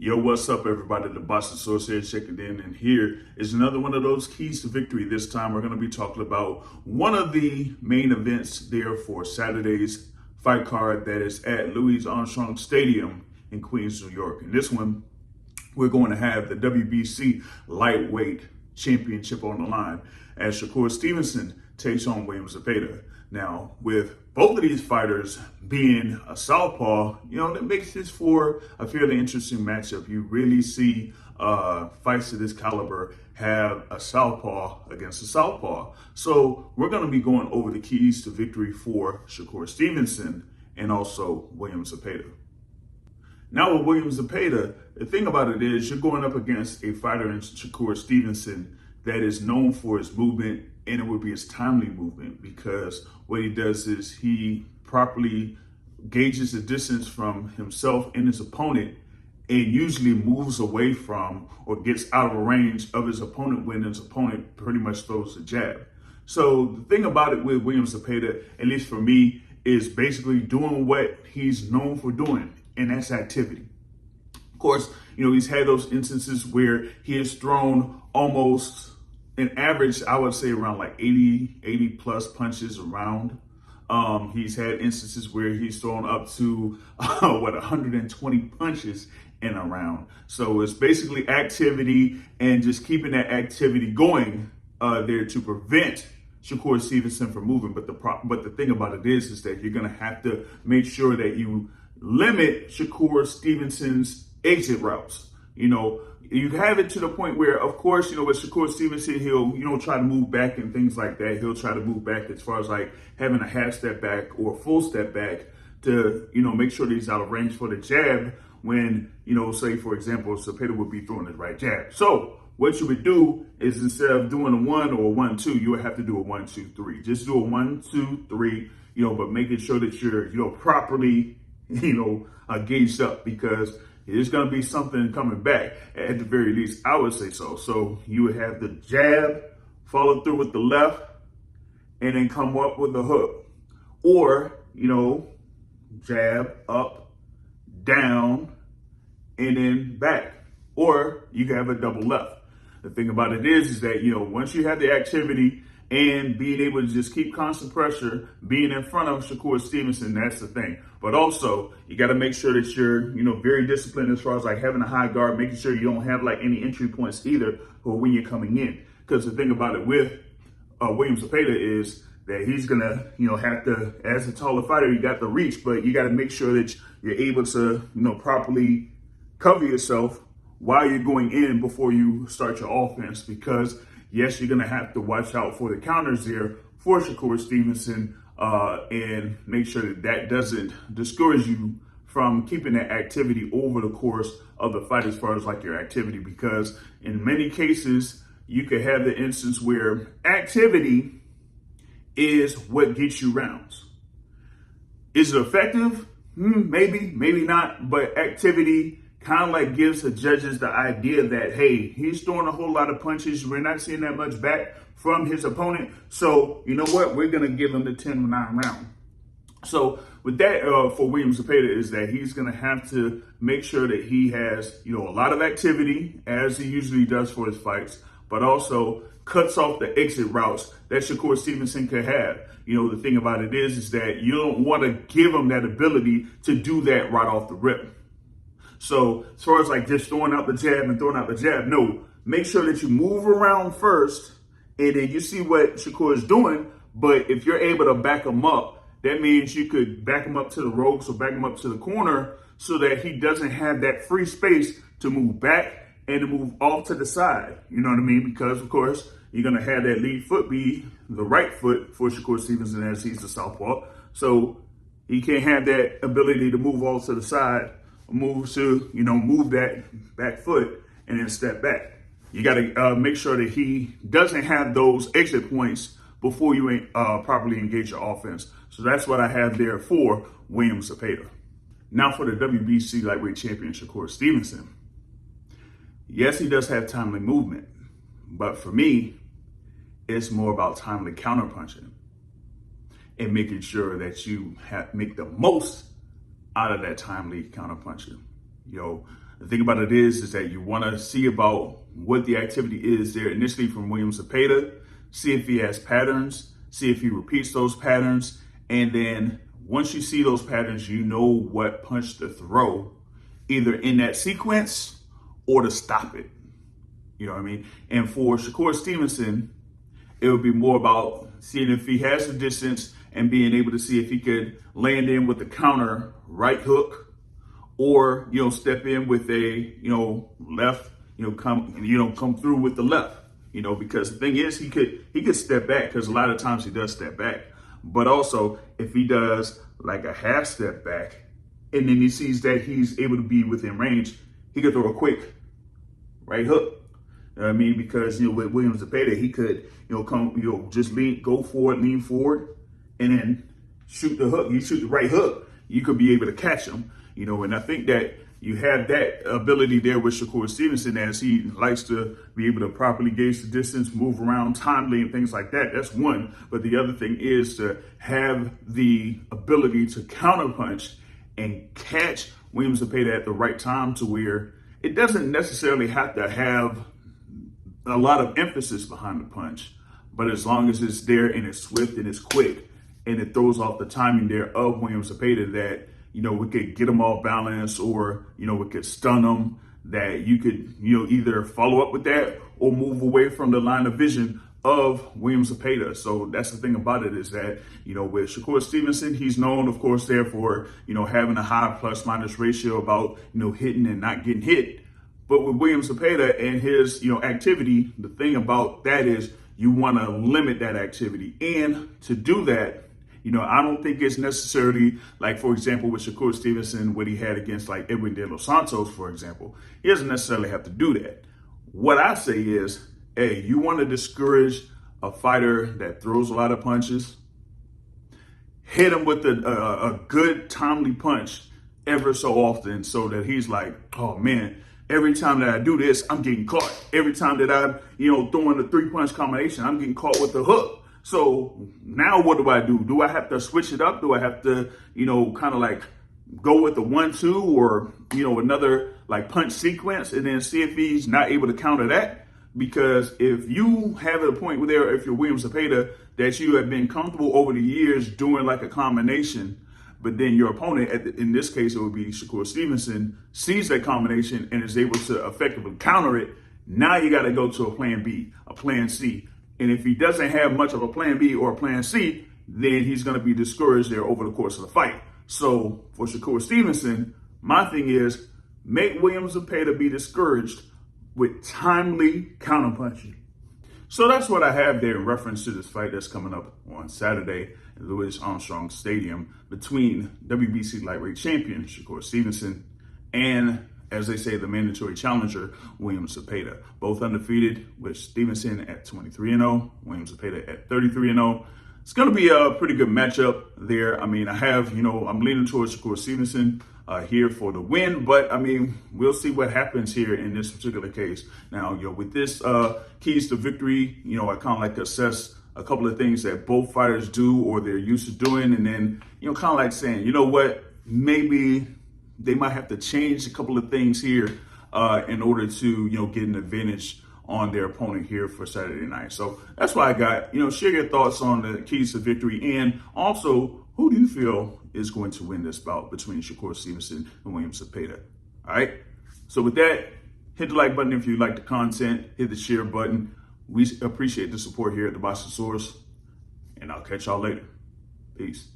Yo, what's up, everybody? The Box Associate checking in, and here is another one of those keys to victory. This time, we're going to be talking about one of the main events there for Saturday's fight card that is at Louis Armstrong Stadium in Queens, New York. In this one, we're going to have the WBC Lightweight Championship on the line as Shakur Stevenson takes on Williams-Zepeda. Now, with both of these fighters being a southpaw, that makes this for a fairly interesting matchup. You really see fights of this caliber have a southpaw against a southpaw. So we're going to be going over the keys to victory for Shakur Stevenson and also Williams-Zepeda. Now with Williams-Zepeda, the thing about it is you're going up against a fighter in Shakur Stevenson that is known for his movement, and it would be his timely movement, because what he does is he properly gauges the distance from himself and his opponent and usually moves away from or gets out of range of his opponent when his opponent pretty much throws a jab. So the thing about it with Williams-Zepeda, at least for me, is basically doing what he's known for doing, and that's activity. Of course, he's had those instances where he has thrown almost an average, I would say around like 80 plus punches around. He's had instances where he's thrown up to 120 punches in a round. So it's basically activity and just keeping that activity going there to prevent Shakur Stevenson from moving. But the thing about it is that you're going to have to make sure that you limit Shakur Stevenson's exit routes. You have it to the point where, of course, with Shakur Stevenson, he'll try to move back and things like that. He'll try to move back as far as like having a half step back or a full step back to, make sure that he's out of range for the jab when, say, for example, Zepeda would be throwing his right jab. So what you would do is, instead of doing a 1 or a 1-2, you would have to do a 1-2-3. Just do a 1-2-3, but making sure that you're, properly, gauged up, because there's going to be something coming back, at the very least, I would say so. So you would have the jab, follow through with the left, and then come up with the hook. Or, jab, up, down, and then back. Or you can have a double left. The thing about it is that, once you have the activity and being able to just keep constant pressure, being in front of Shakur Stevenson, that's the thing. But also, you got to make sure that you're, very disciplined as far as like having a high guard, making sure you don't have like any entry points either or when you're coming in. Because the thing about it with Williams-Zepeda is that he's going to, have to, as a taller fighter, you got the reach, but you got to make sure that you're able to, properly cover yourself while you're going in before you start your offense. Because yes, you're going to have to watch out for the counters there for Shakur Stevenson and make sure that doesn't discourage you from keeping that activity over the course of the fight as far as like your activity. Because in many cases, you could have the instance where activity is what gets you rounds. Is it effective? Maybe, maybe not, but activity kind of like gives the judges the idea that, hey, he's throwing a whole lot of punches. We're not seeing that much back from his opponent. So, you know what? We're going to give him the 10-9 round. So with that, for Williams-Zepeda, is that he's going to have to make sure that he has, a lot of activity, as he usually does for his fights, but also cuts off the exit routes that Shakur Stevenson could have. The thing about it is that you don't want to give him that ability to do that right off the rip. So as far as like just throwing out the jab and throwing out the jab, no, make sure that you move around first and then you see what Shakur is doing. But if you're able to back him up, that means you could back him up to the ropes or back him up to the corner so that he doesn't have that free space to move back and to move off to the side. You know what I mean? Because of course, you're going to have that lead foot be the right foot for Shakur Stevenson, as he's the southpaw. So he can't have that ability to move off to the side, move that back foot and then step back. You got to make sure that he doesn't have those exit points before you properly engage your offense. So that's what I have there for Williams-Zepeda. Now for the WBC Lightweight Champion, Shakur Stevenson. Yes, he does have timely movement, but for me, it's more about timely counterpunching and making sure that you make the most out of that timely counterpunching. The thing about it is that you want to see about what the activity is there initially from Williams-Zepeda, see if he has patterns, see if he repeats those patterns, and then once you see those patterns, you know what punch to throw, either in that sequence or to stop it. You know what I mean? And for Shakur Stevenson, it would be more about seeing if he has the distance and being able to see if he could land in with the counter right hook, or step in with a left, come through with the left, because the thing is he could step back, because a lot of times he does step back. But also if he does like a half step back and then he sees that he's able to be within range, he could throw a quick right hook. You know what I mean? Because with Williams-Zepeda, he could just go forward, lean forward, and then shoot the hook. You shoot the right hook, you could be able to catch him. And I think that you have that ability there with Shakur Stevenson, as he likes to be able to properly gauge the distance, move around timely and things like that. That's one. But the other thing is to have the ability to counterpunch and catch Williams-Zepeda at the right time, to where it doesn't necessarily have to have a lot of emphasis behind the punch, but as long as it's there and it's swift and it's quick and it throws off the timing there of Williams-Zepeda, that we could get them all balanced, or we could stun them, that you could either follow up with that or move away from the line of vision of Williams-Zepeda. So that's the thing about it, is that with Shakur Stevenson, he's known, of course, there for having a high plus minus ratio about hitting and not getting hit. But with Williams-Zepeda and his activity, the thing about that is you want to limit that activity, and to do that, I don't think it's necessarily like, for example, with Shakur Stevenson, what he had against like Edwin De Los Santos, for example. He doesn't necessarily have to do that. What I say is, hey, you want to discourage a fighter that throws a lot of punches, hit him with a good timely punch ever so often, so that he's like, oh man, every time that I do this, I'm getting caught. Every time that I'm, throwing the 3-punch combination, I'm getting caught with the hook. So now what do I do? Do I have to switch it up? Do I have to, kind of like go with the 1-2 or, another like punch sequence, and then see if he's not able to counter that? Because if you have a point where there, if you're Williams-Zepeda, that you have been comfortable over the years doing like a combination, but then your opponent, in this case, it would be Shakur Stevenson, sees that combination and is able to effectively counter it, now you got to go to a plan B, a plan C. And if he doesn't have much of a plan B or a plan C, then he's going to be discouraged there over the course of the fight. So for Shakur Stevenson, my thing is, make Williams-Zepeda be discouraged with timely counterpunching. So that's what I have there in reference to this fight that's coming up on Saturday at Louis Armstrong Stadium between WBC lightweight champion Shakur Stevenson and, as they say, the mandatory challenger, Williams-Zepeda. Both undefeated, with Stevenson at 23-0, Williams-Zepeda at 33-0. It's going to be a pretty good matchup there. I mean, I'm leaning towards Shakur Stevenson here for the win, but I mean, we'll see what happens here in this particular case. Now, with this keys to victory, I kind of like to assess a couple of things that both fighters do or they're used to doing, and then, kind of like saying, maybe they might have to change a couple of things here in order to, get an advantage on their opponent here for Saturday night. So that's why I got, share your thoughts on the keys to victory, and also, who do you feel is going to win this bout between Shakur Stevenson and Williams-Zepeda? All right. So with that, hit the like button if you like the content, hit the share button. We appreciate the support here at the Boston Source, and I'll catch y'all later. Peace.